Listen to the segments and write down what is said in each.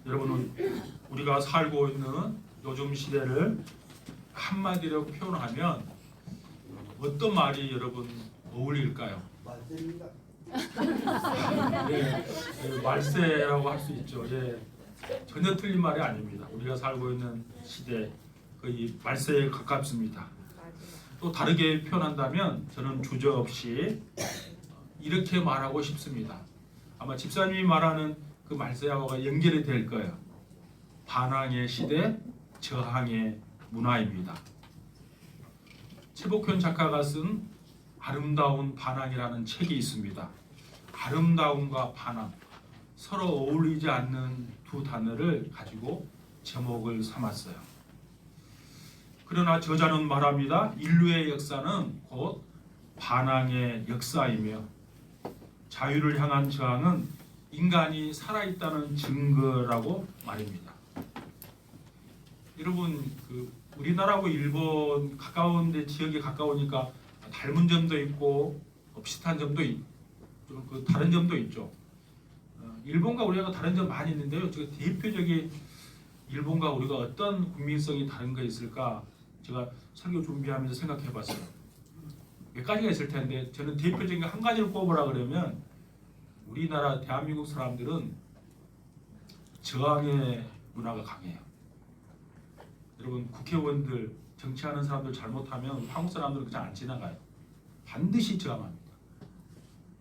여러분은 우리가 살고 있는 요즘 시대를 한마디로 표현하면 어떤 말이 여러분 어울릴까요? 말씀입니다. 말세라고 할 수 있죠. 전혀 틀린 말이 아닙니다. 우리가 살고 있는 시대 거의 말세에 가깝습니다. 또 다르게 표현한다면 저는 주저없이 이렇게 말하고 싶습니다. 아마 집사님이 말하는 그 말세하고가 연결이 될 거예요. 반항의 시대, 저항의 문화입니다. 최복현 작가가 쓴 아름다운 반항이라는 책이 있습니다. 아름다움과 반항, 서로 어울리지 않는 두 단어를 가지고 제목을 삼았어요. 그러나 저자는 말합니다. 인류의 역사는 곧 반항의 역사이며 자유를 향한 저항은 인간이 살아있다는 증거라고 말입니다. 여러분, 우리나라하고 일본 가까운데 지역이 가까우니까 닮은 점도 있고 비슷한 점도 좀 다른 점도 있죠. 일본과 우리가 다른 점 많이 있는데요. 제가 대표적인 일본과 우리가 어떤 국민성이 다른 게 있을까? 제가 설교 준비하면서 생각해봤어요. 몇 가지가 있을 텐데 저는 대표적인 한 가지를 꼽으라 그러면 우리나라 대한민국 사람들은 저항의 문화가 강해요. 여러분 국회의원들 정치하는 사람들 잘못하면 한국 사람들은 그냥 안 지나가요. 반드시 저항합니다.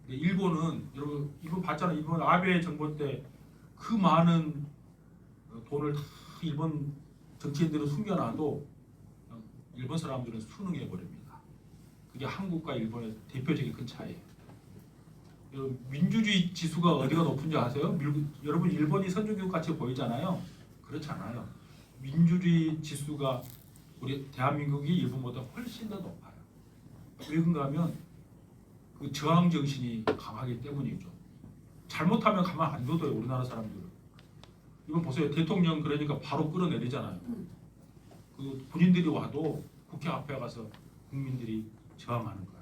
일본은 여러분 일본 봤잖아요. 일본 아베 정부 때 그 많은 돈을 다 일본 정치인들은 숨겨놔도 일본 사람들은 순응해 버립니다. 그게 한국과 일본의 대표적인 큰 차이예요. 민주주의 지수가 어디가 높은지 아세요? 여러분 일본이 선진국 같이 보이잖아요. 그렇지 않아요. 민주주의 지수가 우리 대한민국이 일본보다 훨씬 더 높아요. 왜 그런가 하면 그 저항 정신이 강하기 때문이죠. 잘못하면 가만 안 둬둬요. 우리나라 사람들은. 이번 보세요. 대통령 그러니까 바로 끌어내리잖아요. 그 군인들이 와도 국회 앞에 가서 국민들이 저항하는 거예요.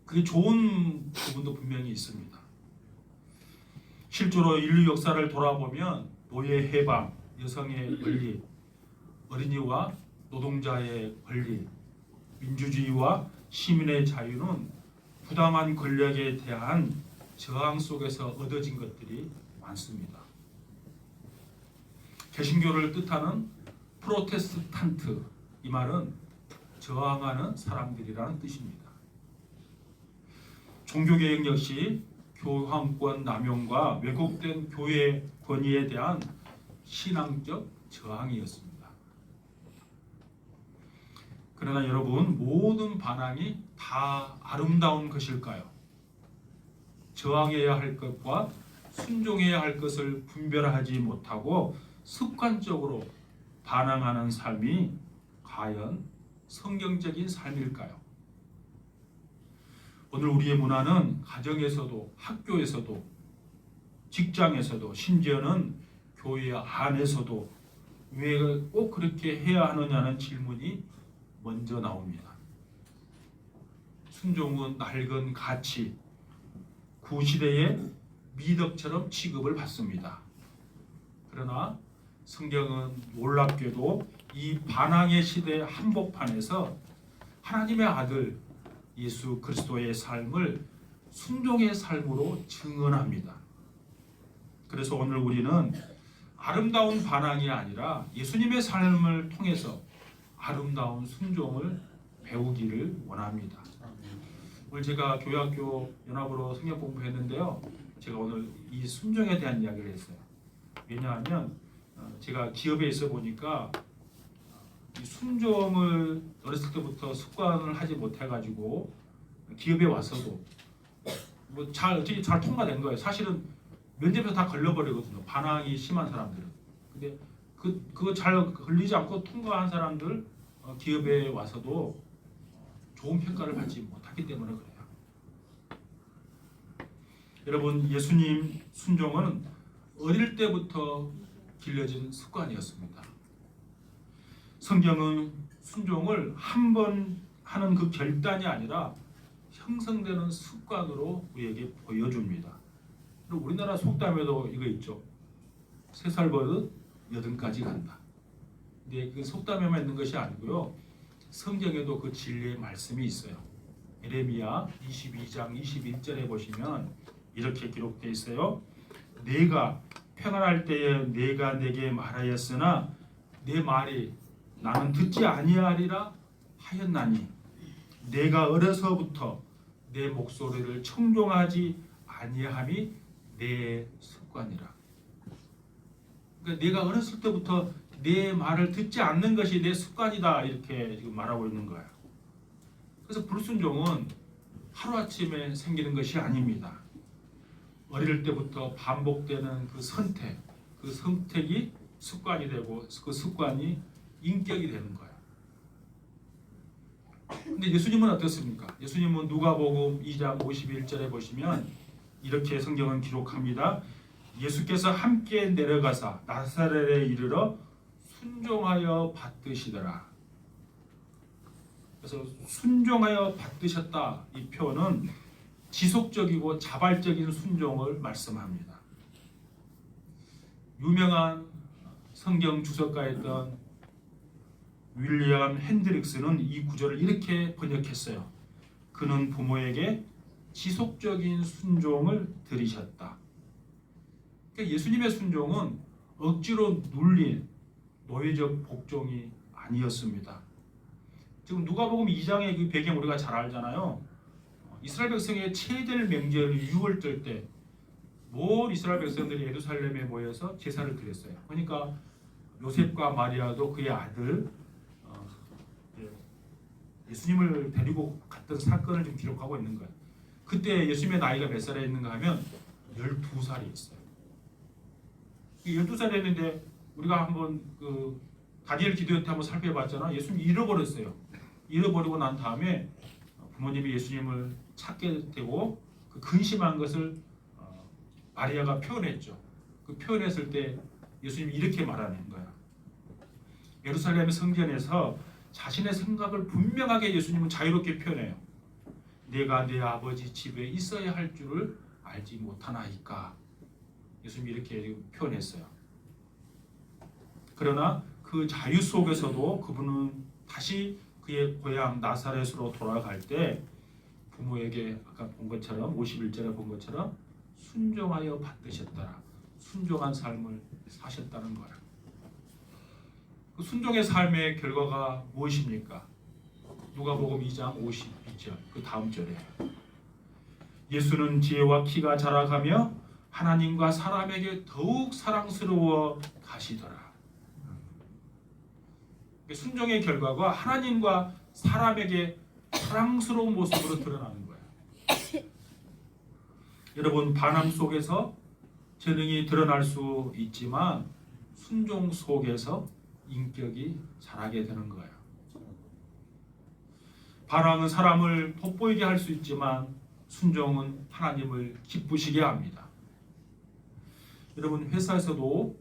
그게 좋은 부분도 분명히 있습니다. 실제로 인류 역사를 돌아보면 노예 해방, 여성의 권리, 어린이와 노동자의 권리, 민주주의와 시민의 자유는 부당한 권력에 대한 저항 속에서 얻어진 것들이 많습니다. 개신교를 뜻하는 프로테스탄트, 이 말은 저항하는 사람들이라는 뜻입니다. 종교개혁 역시 교황권 남용과 왜곡된 교회 권위에 대한 신앙적 저항이었습니다. 그러나 여러분, 모든 반항이 다 아름다운 것일까요? 저항해야 할 것과 순종해야 할 것을 분별하지 못하고 습관적으로 반항하는 삶이 과연 성경적인 삶일까요? 오늘 우리의 문화는 가정에서도 학교에서도 직장에서도 심지어는 교회 안에서도 왜 꼭 그렇게 해야 하느냐는 질문이 먼저 나옵니다. 순종은 낡은 가치, 구시대의 미덕처럼 취급을 받습니다. 그러나 성경은 놀랍게도 이 반항의 시대 한복판에서 하나님의 아들 예수 그리스도의 삶을 순종의 삶으로 증언합니다. 그래서 오늘 우리는 아름다운 반항이 아니라 예수님의 삶을 통해서 아름다운 순종을 배우기를 원합니다. 오늘 제가 교회학교 연합으로 성경 공부했는데요. 제가 오늘 이 순종에 대한 이야기를 했어요. 왜냐하면 제가 기업에 있어 보니까 이 순종을 어렸을 때부터 습관을 하지 못해가지고 기업에 와서도 어떻게 잘 통과된 거예요. 사실은 면접에서 다 걸려버리거든요. 반항이 심한 사람들은. 근데 그거 잘 걸리지 않고 통과한 사람들 기업에 와서도 좋은 평가를 받지 못하기 때문에 그래요. 여러분, 예수님 순종은 어릴 때부터 길러진 습관이었습니다. 성경은 순종을 한 번 하는 그 결단이 아니라 형성되는 습관으로 우리에게 보여줍니다. 그리고 우리나라 속담에도 이거 있죠. 3살 버릇 80까지 간다. 근데 그 속담에만 있는 것이 아니고요. 성경에도 그 진리의 말씀이 있어요. 에레미야 22장 21절에 보시면 이렇게 기록되어 있어요. 내가 평안할 때에 내가 내게 말하였으나 내 말이 나는 듣지 아니하리라 하였나니 내가 어려서부터 내 목소리를 청종하지 아니함이 내 습관이라. 그러니까 내가 어렸을 때부터 내 말을 듣지 않는 것이 내 습관이다 이렇게 지금 말하고 있는 거예요. 그래서 불순종은 하루아침에 생기는 것이 아닙니다. 어릴 때부터 반복되는 그 선택이 습관이 되고 그 습관이 인격이 되는 거예요. 근데 예수님은 어떻습니까? 예수님은 누가복음 2장 51절에 보시면 이렇게 성경은 기록합니다. 예수께서 함께 내려가사 나사렛에 이르러 순종하여 받드시더라. 그래서 순종하여 받드셨다 이 표현은 지속적이고 자발적인 순종을 말씀합니다. 유명한 성경 주석가였던 윌리엄 핸드릭스는 이 구절을 이렇게 번역했어요. 그는 부모에게 지속적인 순종을 들이셨다. 그러니까 예수님의 순종은 억지로 눌린 노예적 복종이 아니었습니다. 지금 누가복음 2장의 그 배경 우리가 잘 알잖아요. 이스라엘 백성의 최대의 명절 6월절 때 모든 이스라엘 백성들이 예루살렘에 모여서 제사를 드렸어요. 그러니까 요셉과 마리아도 그의 아들 예수님을 데리고 갔던 사건을 좀 기록하고 있는 거예요. 그때 예수님의 나이가 몇 살에 있는가 하면 12살이 있어요. 12살이었는데 우리가 한번 그 다니엘 기도회 때 한번 살펴봤잖아. 예수님이 잃어버렸어요. 잃어버리고 난 다음에 부모님이 예수님을 찾게 되고 그 근심한 것을 마리아가 표현했죠. 그 표현했을 때 예수님이 이렇게 말하는 거야. 예루살렘 성전에서 자신의 생각을 분명하게 예수님은 자유롭게 표현해요. 내가 내 아버지 집에 있어야 할 줄을 알지 못하나이까. 예수님이 이렇게 표현했어요. 그러나 그 자유 속에서도 그분은 다시 그의 고향 나사렛으로 돌아갈 때 부모에게 아까 본 것처럼 51절에 본 것처럼 순종하여 받드셨더라. 순종한 삶을 사셨다는 거예요. 그 순종의 삶의 결과가 무엇입니까? 누가복음 2장 52절 그 다음 절에 예수는 지혜와 키가 자라가며 하나님과 사람에게 더욱 사랑스러워 가시더라. 순종의 결과가 하나님과 사람에게 사랑스러운 모습으로 드러나는 거예요. 여러분 반항 속에서 재능이 드러날 수 있지만 순종 속에서 인격이 자라게 되는 거예요. 반항은 사람을 돋보이게 할 수 있지만 순종은 하나님을 기쁘시게 합니다. 여러분 회사에서도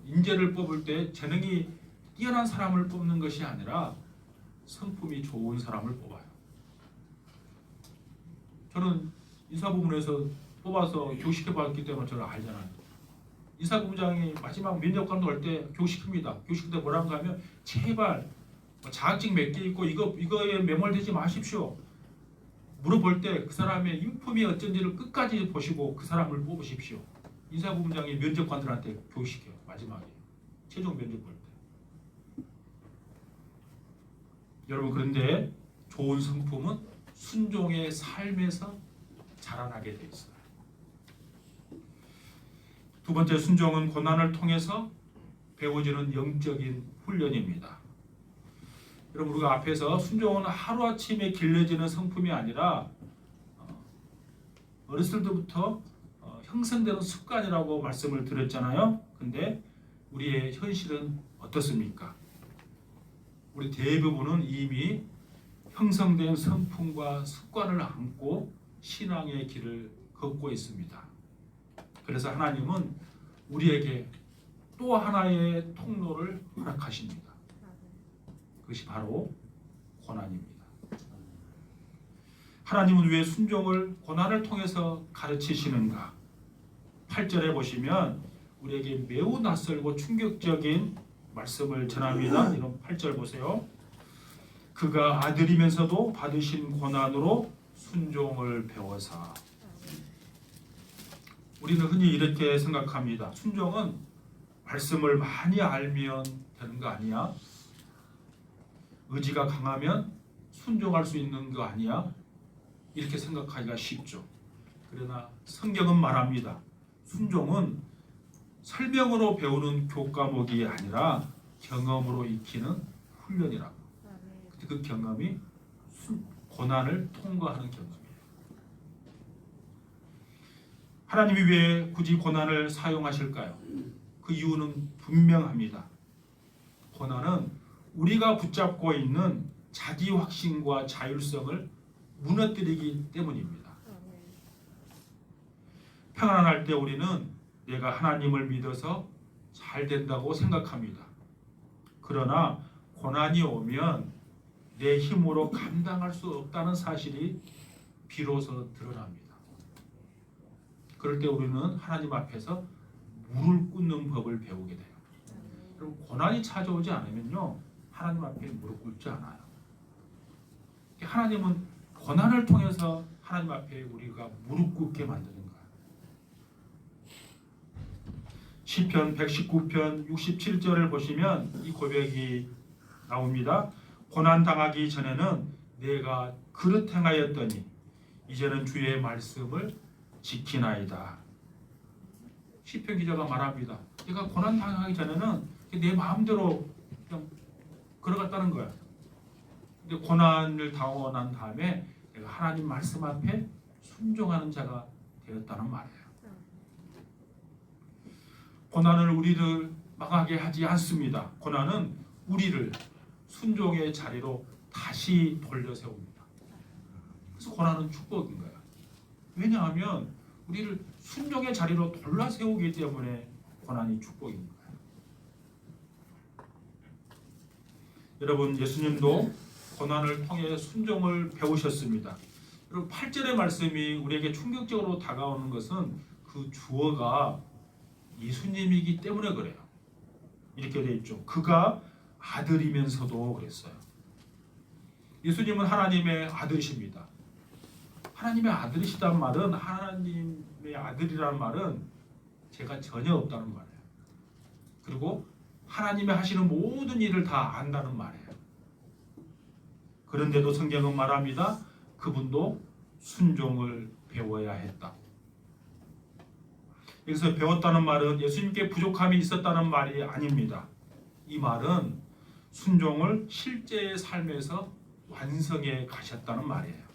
인재를 뽑을 때 재능이 뛰어난 사람을 뽑는 것이 아니라 성품이 좋은 사람을 뽑아요. 저는 인사부문에서 뽑아서 교육시켜 봤기 때문에 저를 알잖아요. 인사부장이 마지막 면접관도 할 때 교육시킵니다. 교육시킬 때 뭐라고 하면 제발 자격증 몇 개 있고 이거에 매몰되지 마십시오. 물어볼 때 그 사람의 인품이 어쩐지를 끝까지 보시고 그 사람을 뽑으십시오. 인사부장이 면접관들한테 교육시켜요. 마지막에 최종 면접 볼 때. 여러분 그런데 좋은 성품은 순종의 삶에서 자라나게 돼 있어요. 두 번째 순종은 고난을 통해서 배워지는 영적인 훈련입니다. 여러분 우리가 앞에서 순종은 하루아침에 길러지는 성품이 아니라 어렸을 때부터 형성되는 습관이라고 말씀을 드렸잖아요. 근데 우리의 현실은 어떻습니까? 우리 대부분은 이미 형성된 성품과 습관을 안고 신앙의 길을 걷고 있습니다. 그래서 하나님은 우리에게 또 하나의 통로를 허락하십니다. 그것이 바로 고난입니다. 하나님은 왜 순종을 고난을 통해서 가르치시는가? 8절에 보시면 우리에게 매우 낯설고 충격적인 말씀을 전합니다. 이런 8절 보세요. 그가 아들이면서도 받으신 고난으로 순종을 배워서. 우리는 흔히 이렇게 생각합니다. 순종은 말씀을 많이 알면 되는 거 아니야? 의지가 강하면 순종할 수 있는 거 아니야? 이렇게 생각하기가 쉽죠. 그러나 성경은 말합니다. 순종은 설명으로 배우는 교과목이 아니라 경험으로 익히는 훈련이라고. 그 경험이 고난을 통과하는 경험이에요. 하나님이 왜 굳이 고난을 사용하실까요? 그 이유는 분명합니다. 고난은 우리가 붙잡고 있는 자기 확신과 자율성을 무너뜨리기 때문입니다. 평안할 때 우리는 내가 하나님을 믿어서 잘 된다고 생각합니다. 그러나 고난이 오면 내 힘으로 감당할 수 없다는 사실이 비로소 드러납니다. 그럴 때 우리는 하나님 앞에서 무릎 꿇는 법을 배우게 돼요. 그리고 고난이 찾아오지 않으면요, 하나님 앞에 무릎 꿇지 않아요. 하나님은 고난을 통해서 하나님 앞에 우리가 무릎 꿇게 만드는 거예요. 시편 119편 67절을 보시면 이 고백이 나옵니다. 고난 당하기 전에는 내가 그릇 행하였더니 이제는 주의 말씀을 지키나이다. 시편 기자가 말합니다. 내가 고난 당하기 전에는 내 마음대로 그냥 걸어갔다는 거야. 근데 고난을 당하고 난 다음에 내가 하나님 말씀 앞에 순종하는 자가 되었다는 말이에요. 고난을 우리를 망하게 하지 않습니다. 고난은 우리를 순종의 자리로 다시 돌려세웁니다. 그래서 고난은 축복인 거야. 왜냐하면 우리를 순종의 자리로 돌려세우기 때문에 고난이 축복인 거예요. 여러분, 예수님도 고난을 통해 순종을 배우셨습니다. 여러분, 8절의 말씀이 우리에게 충격적으로 다가오는 것은 그 주어가 예수님이기 때문에 그래요. 이렇게 되어 있죠. 그가 아들이면서도 그랬어요. 예수님은 하나님의 아들이십니다. 하나님의 아들이시다는 말은, 하나님의 아들이라는 말은 제가 전혀 없다는 말이에요. 그리고 하나님이 하시는 모든 일을 다 안다는 말이에요. 그런데도 성경은 말합니다. 그분도 순종을 배워야 했다. 여기서 배웠다는 말은 예수님께 부족함이 있었다는 말이 아닙니다. 이 말은 순종을 실제의 삶에서 완성해 가셨다는 말이에요.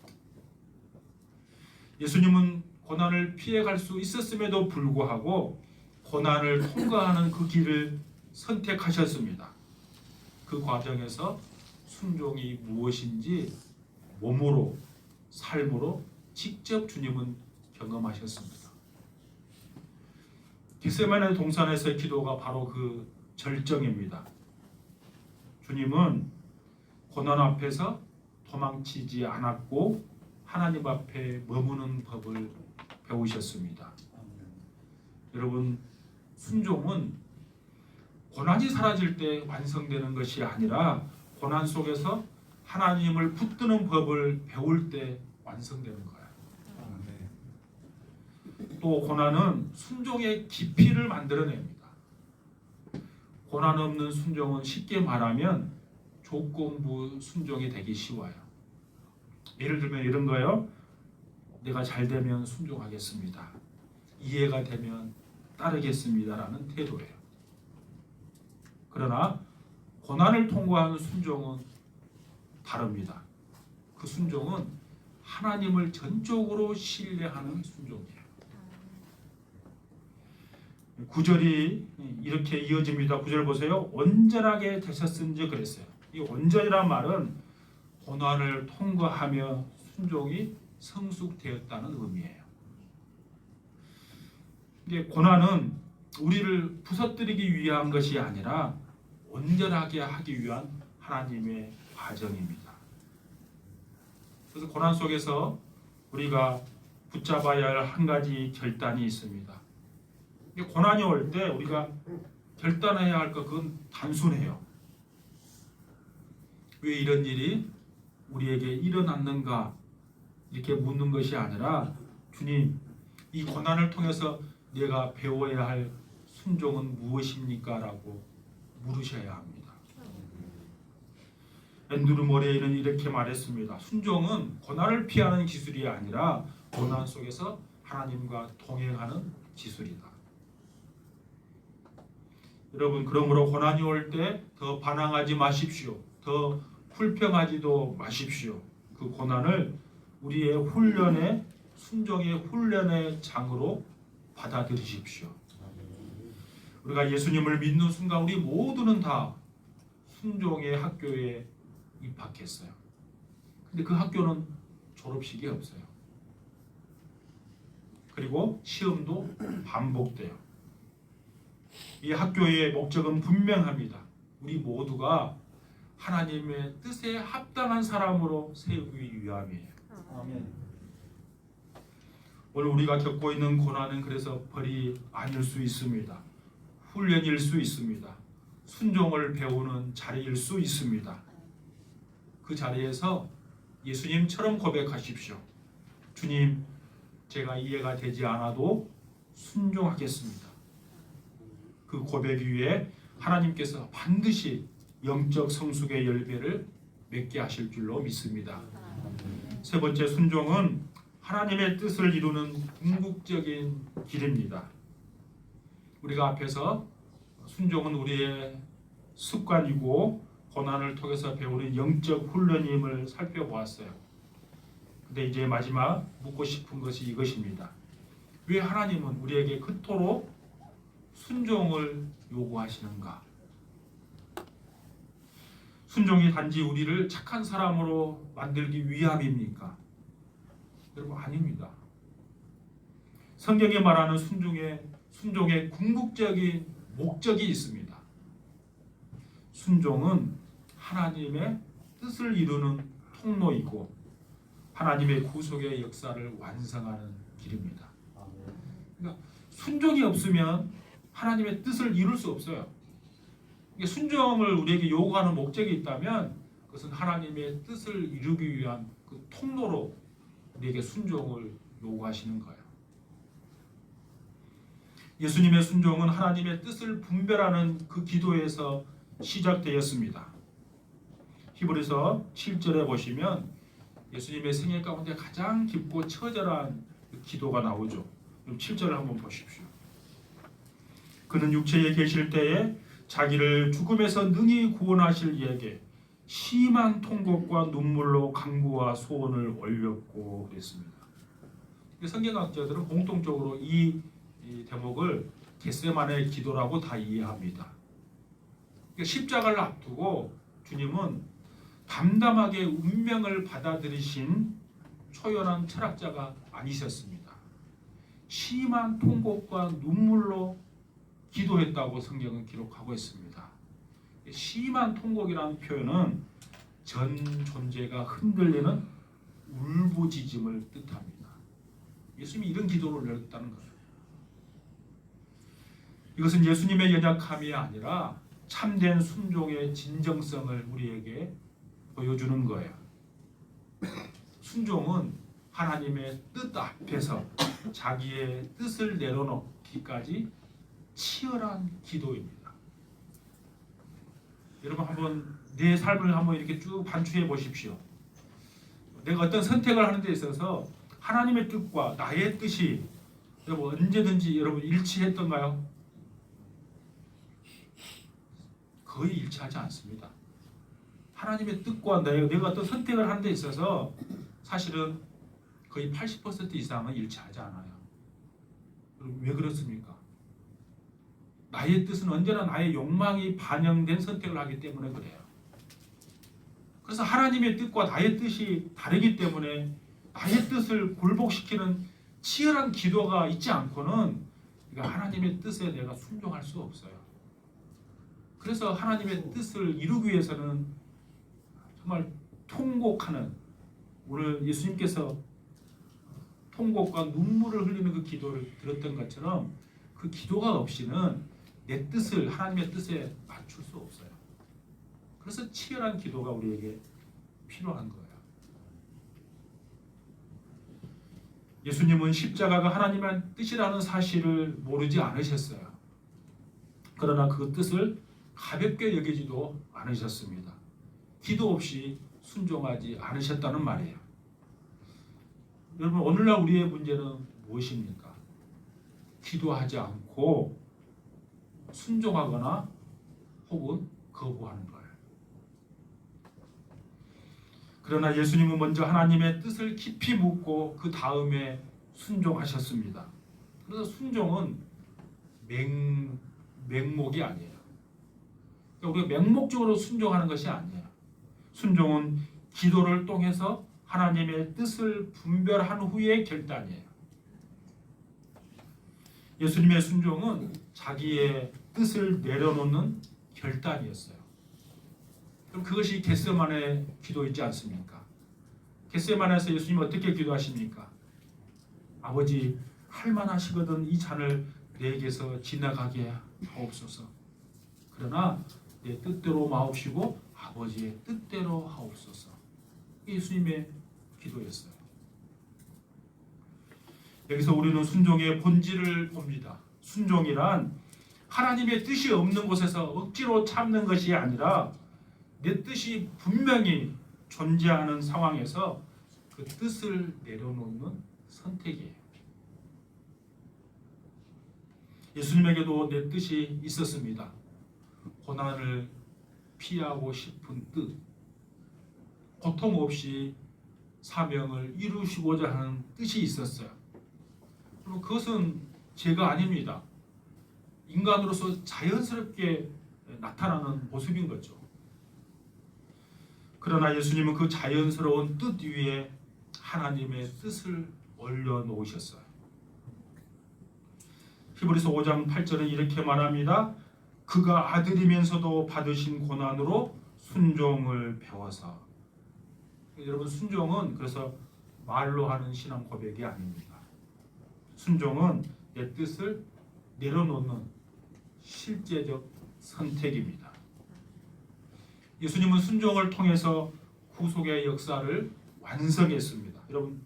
예수님은 고난을 피해갈 수 있었음에도 불구하고 고난을 통과하는 그 길을 선택하셨습니다. 그 과정에서 순종이 무엇인지 몸으로, 삶으로 직접 주님은 경험하셨습니다. 겟세마네 동산에서의 기도가 바로 그 절정입니다. 주님은 고난 앞에서 도망치지 않았고 하나님 앞에 머무는 법을 배우셨습니다. 여러분, 순종은 고난이 사라질 때 완성되는 것이 아니라 고난 속에서 하나님을 붙드는 법을 배울 때 완성되는 거예요. 또 고난은 순종의 깊이를 만들어냅니다. 고난 없는 순종은 쉽게 말하면 조건부 순종이 되기 쉬워요. 예를 들면 이런 거예요. 내가 잘 되면 순종하겠습니다. 이해가 되면 따르겠습니다라는 태도예요. 그러나 고난을 통과하는 순종은 다릅니다. 그 순종은 하나님을 전적으로 신뢰하는 순종이에요. 9절이 이렇게 이어집니다. 9절 보세요. 온전하게 되셨은지 그랬어요. 이 온전이란 말은 고난을 통과하며 순종이 성숙되었다는 의미예요. 이게 고난은 우리를 부서뜨리기 위한 것이 아니라 온전하게 하기 위한 하나님의 과정입니다. 그래서 고난 속에서 우리가 붙잡아야 할 한 가지 결단이 있습니다. 고난이 올 때 우리가 결단해야 할 것 그건 단순해요. 왜 이런 일이 우리에게 일어났는가 이렇게 묻는 것이 아니라 주님 이 고난을 통해서 내가 배워야 할 순종은 무엇입니까? 라고 물으셔야 합니다. 앤드루 모레이는 이렇게 말했습니다. 순종은 고난을 피하는 기술이 아니라 고난 속에서 하나님과 동행하는 기술이다. 여러분 그러므로 고난이 올 때 더 반항하지 마십시오. 더 불평하지도 마십시오. 그 고난을 우리의 훈련의 순종의 훈련의 장으로 받아들이십시오. 우리가 예수님을 믿는 순간 우리 모두는 다 순종의 학교에 입학했어요. 근데 그 학교는 졸업식이 없어요. 그리고 시험도 반복돼요. 이 학교의 목적은 분명합니다. 우리 모두가 하나님의 뜻에 합당한 사람으로 세우기 위함이에요. 아멘. 오늘 우리가 겪고 있는 고난은 그래서 벌이 아닐 수 있습니다. 훈련일 수 있습니다. 순종을 배우는 자리일 수 있습니다. 그 자리에서 예수님처럼 고백하십시오. 주님, 제가 이해가 되지 않아도 순종하겠습니다. 그 고백 위에 하나님께서 반드시 영적 성숙의 열매를 맺게 하실 줄로 믿습니다. 세 번째, 순종은 하나님의 뜻을 이루는 궁극적인 길입니다. 우리가 앞에서 순종은 우리의 습관이고 고난을 통해서 배우는 영적 훈련임을 살펴보았어요. 근데 이제 마지막 묻고 싶은 것이 이것입니다. 왜 하나님은 우리에게 그토록 순종을 요구하시는가? 순종이 단지 우리를 착한 사람으로 만들기 위함입니까? 여러분 아닙니다. 성경에 말하는 순종의 궁극적인 목적이 있습니다. 순종은 하나님의 뜻을 이루는 통로이고 하나님의 구속의 역사를 완성하는 길입니다. 그러니까 순종이 없으면 하나님의 뜻을 이룰 수 없어요. 순종을 우리에게 요구하는 목적이 있다면 그것은 하나님의 뜻을 이루기 위한 그 통로로 우리에게 순종을 요구하시는 거예요. 예수님의 순종은 하나님의 뜻을 분별하는 그 기도에서 시작되었습니다. 히브리서 7절에 보시면 예수님의 생애 가운데 가장 깊고 처절한 기도가 나오죠. 7절을 한번 보십시오. 그는 육체에 계실 때에 자기를 죽음에서 능히 구원하실 이에게 심한 통곡과 눈물로 간구와 소원을 올렸고 그랬습니다. 성경학자들은 공통적으로 이 대목을 겟세마네 기도라고 다 이해합니다. 십자가를 앞두고 주님은 담담하게 운명을 받아들이신 초연한 철학자가 아니셨습니다. 심한 통곡과 눈물로 기도했다고 성경은 기록하고 있습니다. 심한 통곡이라는 표현은 전 존재가 흔들리는 울부짖음을 뜻합니다. 예수님이 이런 기도를 열었다는 거예요. 이것은 예수님의 연약함이 아니라 참된 순종의 진정성을 우리에게 보여주는 거예요. 순종은 하나님의 뜻 앞에서 자기의 뜻을 내려놓기까지 치열한 기도입니다. 여러분 한번 내 삶을 한번 이렇게 쭉 반추해 보십시오. 내가 어떤 선택을 하는 데 있어서 하나님의 뜻과 나의 뜻이 여러분 언제든지 여러분 일치했던가요? 거의 일치하지 않습니다. 하나님의 뜻과 내가 어떤 선택을 하는 데 있어서 사실은 거의 80% 이상은 일치하지 않아요. 왜 그렇습니까? 나의 뜻은 언제나 나의 욕망이 반영된 선택을 하기 때문에 그래요. 그래서 하나님의 뜻과 나의 뜻이 다르기 때문에 나의 뜻을 굴복시키는 치열한 기도가 있지 않고는 하나님의 뜻에 내가 순종할 수 없어요. 그래서 하나님의 뜻을 이루기 위해서는 정말 통곡하는, 오늘 예수님께서 통곡과 눈물을 흘리는 그 기도를 들었던 것처럼 그 그 기도가 없이는 내 뜻을 하나님의 뜻에 맞출 수 없어요. 그래서 치열한 기도가 우리에게 필요한 거예요. 예수님은 십자가가 하나님의 뜻이라는 사실을 모르지 않으셨어요. 그러나 그 뜻을 가볍게 여기지도 않으셨습니다. 기도 없이 순종하지 않으셨다는 말이에요. 여러분, 오늘날 우리의 문제는 무엇입니까? 기도하지 않고 순종하거나 혹은 거부하는 거예요. 그러나 예수님은 먼저 하나님의 뜻을 깊이 묻고 그 다음에 순종하셨습니다. 그래서 순종은 맹목이 아니에요. 그러니까 우리가 맹목적으로 순종하는 것이 아니에요. 순종은 기도를 통해서 하나님의 뜻을 분별한 후의 결단이에요. 예수님의 순종은 자기의 뜻을 내려놓는 결단이었어요. 그럼 그것이 겟세마네 기도이지 않습니까? 겟세마네에서 예수님은 어떻게 기도하십니까? 아버지, 할만하시거든 이 잔을 내게서 지나가게 하옵소서. 그러나 내 뜻대로 마옵시고 아버지의 뜻대로 하옵소서. 예수님의 기도였어요. 여기서 우리는 순종의 본질을 봅니다. 순종이란 하나님의 뜻이 없는 곳에서 억지로 참는 것이 아니라 내 뜻이 분명히 존재하는 상황에서 그 뜻을 내려놓는 선택이에요. 예수님에게도 내 뜻이 있었습니다. 고난을 피하고 싶은 뜻, 고통 없이 사명을 이루시고자 하는 뜻이 있었어요. 그리고 그것은 죄가 아닙니다. 인간으로서 자연스럽게 나타나는 모습인 거죠. 그러나 예수님은 그 자연스러운 뜻 위에 하나님의 뜻을 올려놓으셨어요. 히브리서 5장 8절은 이렇게 말합니다. 그가 아들이면서도 받으신 고난으로 순종을 배워서. 여러분, 순종은 그래서 말로 하는 신앙 고백이 아닙니다. 순종은 내 뜻을 내려놓는 실제적 선택입니다. 예수님은 순종을 통해서 구속의 역사를 완성했습니다. 여러분,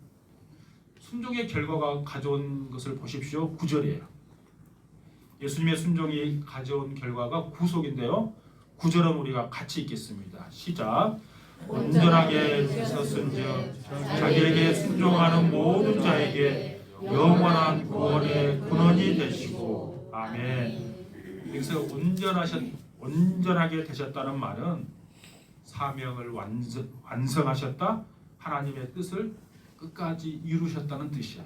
순종의 결과가 가져온 것을 보십시오. 9절이에요. 예수님의 순종이 가져온 결과가 구속인데요. 9절은 우리가 같이 읽겠습니다. 시작. 온전하게 되셨은즉 자기에게 순종하는 모든 자에게 영원한 구원의 근원이 되시고. 아멘. 여기서 온전하게 되셨다는 말은 사명을 완성하셨다, 하나님의 뜻을 끝까지 이루셨다는 뜻이야.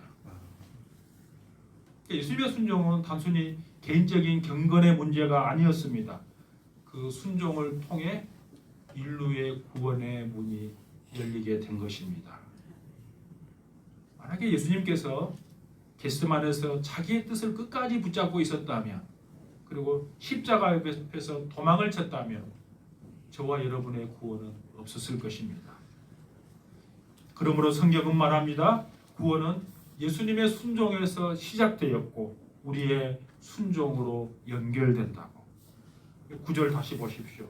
예수님의 순종은 단순히 개인적인 경건의 문제가 아니었습니다. 그 순종을 통해 인류의 구원의 문이 열리게 된 것입니다. 만약에 예수님께서 겟세마네에서 자기의 뜻을 끝까지 붙잡고 있었다면, 그리고 십자가 앞에서 도망을 쳤다면 저와 여러분의 구원은 없었을 것입니다. 그러므로 성경은 말합니다. 구원은 예수님의 순종에서 시작되었고 우리의 순종으로 연결된다고. 9절 다시 보십시오.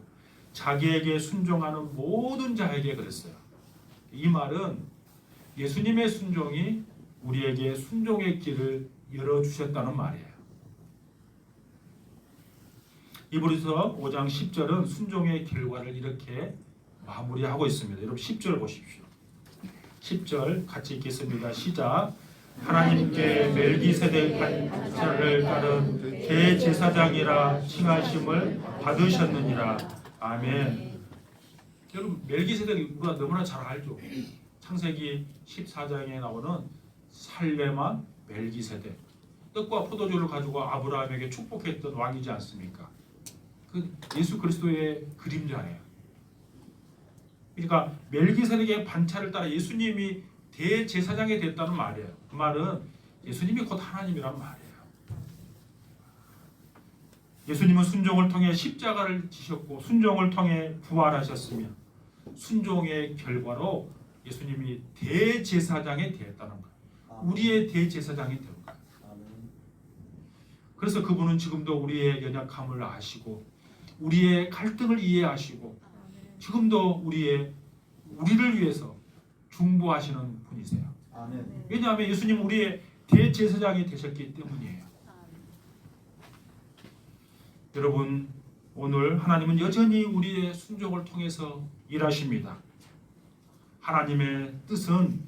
자기에게 순종하는 모든 자에게 그랬어요. 이 말은 예수님의 순종이 우리에게 순종의 길을 열어주셨다는 말이에요. 히브리서 5장 10절은 순종의 결과를 이렇게 마무리하고 있습니다. 여러분 10절 보십시오. 10절 같이 읽겠습니다. 시작. 하나님께 멜기세덱 반차를 따른 대제사장이라 칭하심을 받으셨느니라. 아멘. 여러분, 멜기세덱 우리가 너무나 잘 알죠. 창세기 14장에 나오는 살레만 멜기세덱, 떡과 포도주를 가지고 아브라함에게 축복했던 왕이지 않습니까? 그 예수 그리스도의 그림자예요. 그러니까 멜기세덱의 반차를 따라 예수님이 대제사장이 됐다는 말이에요. 그 말은 예수님이 곧 하나님이란 말이에요. 예수님은 순종을 통해 십자가를 지셨고 순종을 통해 부활하셨으며 순종의 결과로 예수님이 대제사장이 되었다는 거예요. 우리의 대제사장이 된 거예요. 그래서 그분은 지금도 우리의 연약함을 아시고 우리의 갈등을 이해하시고 지금도 우리를 위해서 중보하시는 분이세요. 아멘. 왜냐하면 예수님 우리의 대제사장이 되셨기 때문이에요. 여러분, 오늘 하나님은 여전히 우리의 순종을 통해서 일하십니다. 하나님의 뜻은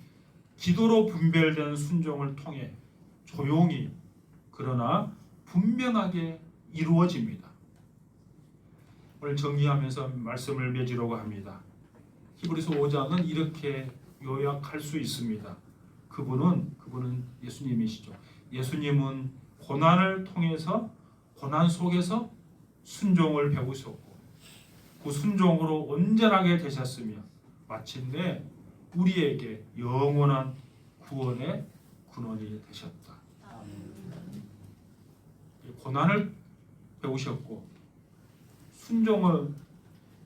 기도로 분별된 순종을 통해 조용히 그러나 분명하게 이루어집니다. 오늘 정리하면서 말씀을 맺으려고 합니다. 히브리서 5장은 이렇게 요약할 수 있습니다. 그분은 예수님이시죠. 예수님은 고난 속에서 순종을 배우셨고 그 순종으로 온전하게 되셨으며 마침내 우리에게 영원한 구원의 근원이 되셨다. 고난을 배우셨고 순종을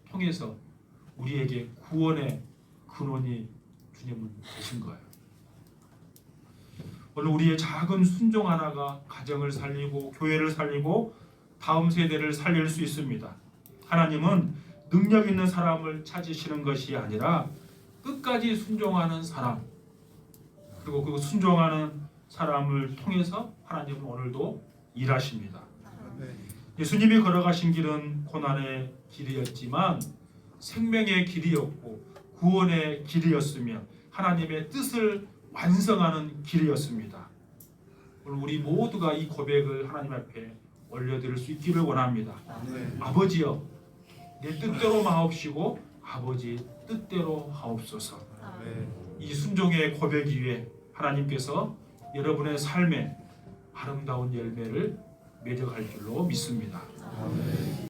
통해서 우리에게 구원의 근원이 주님은 되신 거예요. 오늘 우리의 작은 순종 하나가 가정을 살리고 교회를 살리고 다음 세대를 살릴 수 있습니다. 하나님은 능력 있는 사람을 찾으시는 것이 아니라 끝까지 순종하는 사람, 그리고 그 순종하는 사람을 통해서 하나님은 오늘도 일하십니다. 예수님이 걸어가신 길은 고난의 길이었지만 생명의 길이었고 구원의 길이었으며 하나님의 뜻을 완성하는 길이었습니다. 오늘 우리 모두가 이 고백을 하나님 앞에 올려드릴 수 있기를 원합니다. 아버지여, 내 뜻대로 마옵시고 아버지 뜻대로 하옵소서. 이 순종의 고백 위에 하나님께서 여러분의 삶에 아름다운 열매를 맺어갈 줄로 믿습니다.